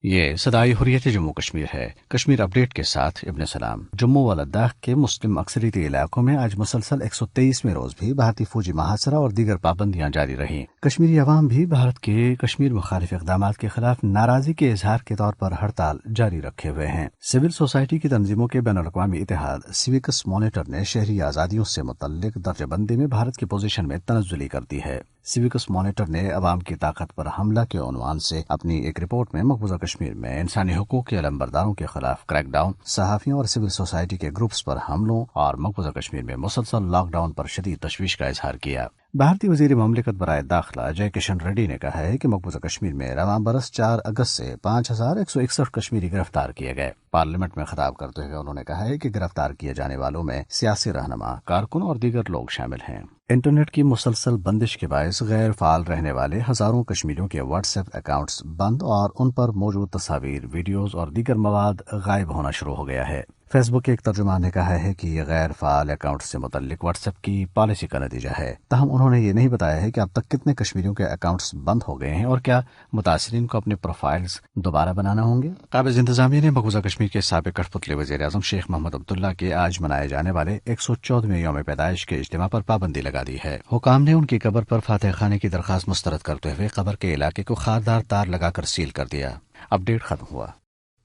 یہ صدائے حریت جموں کشمیر ہے۔ کشمیر اپ ڈیٹ کے ساتھ ابن سلام۔ جموں و لداخ کے مسلم اکثریتی علاقوں میں آج مسلسل 123ویں روز بھی بھارتی فوجی محاصرہ اور دیگر پابندیاں جاری رہیں۔ کشمیری عوام بھی بھارت کے کشمیر مخالف اقدامات کے خلاف ناراضی کے اظہار کے طور پر ہڑتال جاری رکھے ہوئے ہیں۔ سول سوسائٹی کی تنظیموں کے بین الاقوامی اتحاد سیوکس مانیٹر نے شہری آزادیوں سے متعلق درجہ بندی میں بھارت کی پوزیشن میں تنزلی کر دی ہے۔ سیوکس مانیٹر نے عوام کی طاقت پر حملہ کے عنوان سے اپنی ایک رپورٹ میں مقبوضہ کشمیر میں انسانی حقوق کے علمبرداروں کے خلاف کریک ڈاؤن، صحافیوں اور سول سوسائٹی کے گروپس پر حملوں اور مقبوضہ کشمیر میں مسلسل لاک ڈاؤن پر شدید تشویش کا اظہار کیا۔ بھارتی وزیر مملکت برائے داخلہ جے کشن ریڈی نے کہا ہے کہ مقبوضہ کشمیر میں رواں برس 4 اگست سے 5161 کشمیری گرفتار کیے گئے۔ پارلیمنٹ میں خطاب کرتے ہوئے انہوں نے کہا ہے کہ گرفتار کیے جانے والوں میں سیاسی رہنما، کارکن اور دیگر لوگ شامل ہیں۔ انٹرنیٹ کی مسلسل بندش کے باعث غیر فعال رہنے والے ہزاروں کشمیریوں کے واٹس ایپ اکاؤنٹس بند اور ان پر موجود تصاویر، ویڈیوز اور دیگر مواد غائب ہونا شروع ہو گیا ہے۔ فیس بک کے ایک ترجمان نے کہا ہے کہ یہ غیر فعال اکاؤنٹ سے متعلق واٹس ایپ کی پالیسی کا نتیجہ ہے۔ تاہم انہوں نے یہ نہیں بتایا ہے کہ اب تک کتنے کشمیریوں کے اکاؤنٹس بند ہو گئے ہیں اور کیا متاثرین کو اپنے پروفائلز دوبارہ بنانا ہوں گے۔ قابض انتظامیہ نے مقبوضہ کشمیر کے سابق کٹھ پتلی وزیر اعظم شیخ محمد عبداللہ کے آج منائے جانے والے 114ویں یوم پیدائش کے اجتماع پر پابندی لگا دی ہے۔ حکام نے ان کی قبر پر فاتح خانے کی درخواست مسترد کرتے ہوئے قبر کے علاقے کو خاردار تار لگا کر سیل کر دیا۔ اپ ڈیٹ ختم ہوا۔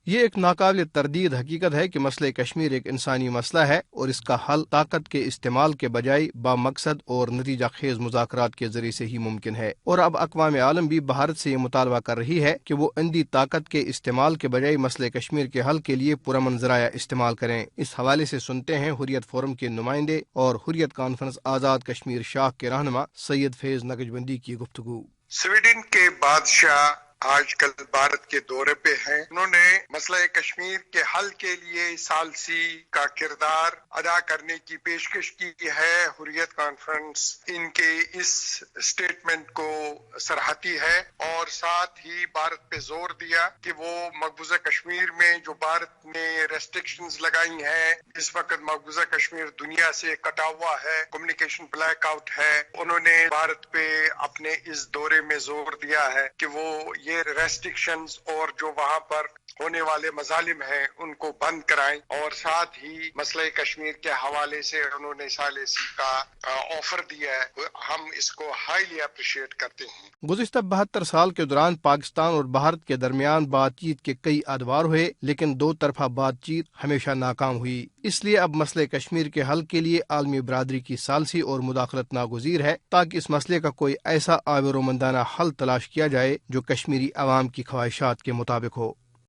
یہ ایک ناقابل تردید حقیقت ہے کہ مسئلہ کشمیر ایک انسانی مسئلہ ہے اور اس کا حل طاقت کے استعمال کے بجائے با مقصد اور نتیجہ خیز مذاکرات کے ذریعے سے ہی ممکن ہے، اور اب اقوام عالم بھی بھارت سے یہ مطالبہ کر رہی ہے کہ وہ اندھی طاقت کے استعمال کے بجائے مسئلہ کشمیر کے حل کے لیے پرامن ذرائع استعمال کریں۔ اس حوالے سے سنتے ہیں حریت فورم کے نمائندے اور حریت کانفرنس آزاد کشمیر شاخ کے رہنما سید فیض نقشبندی کی گفتگو۔ سویڈن کے بادشاہ آج کل بھارت کے دورے پہ ہیں۔ انہوں نے مسئلہ کشمیر کے حل کے لیے ثالثی کا کردار ادا کرنے کی پیشکش کی ہے۔ حریت کانفرنس ان کے اس سٹیٹمنٹ کو سراہتی ہے اور ساتھ ہی بھارت پہ زور دیا کہ وہ مقبوضہ کشمیر میں جو بھارت نے ریسٹرکشنز لگائی ہیں، اس وقت مقبوضہ کشمیر دنیا سے کٹا ہوا ہے، کمیونیکیشن بلیک آؤٹ ہے۔ انہوں نے بھارت پہ اپنے اس دورے میں زور دیا ہے کہ وہ یہ ریسٹرکشنز اور جو وہاں پر ہونے والے مظالم ہیں ان کو بند کرائیں، اور ساتھ ہی مسئلہ کشمیر کے حوالے سے انہوں نے ثالثی کا آفر دیا ہے۔ ہم اس کو ہائیلی اپریشیٹ کرتے ہیں۔ گزشتہ 72 سال کے دوران پاکستان اور بھارت کے درمیان بات چیت کے کئی ادوار ہوئے، لیکن دو طرفہ بات چیت ہمیشہ ناکام ہوئی۔ اس لیے اب مسئلہ کشمیر کے حل کے لیے عالمی برادری کی ثالثی اور مداخلت ناگزیر ہے، تاکہ اس مسئلے کا کوئی ایسا آور و مندانہ حل تلاش کیا جائے جو کشمیری عوام کی خواہشات کے مطابق ہو۔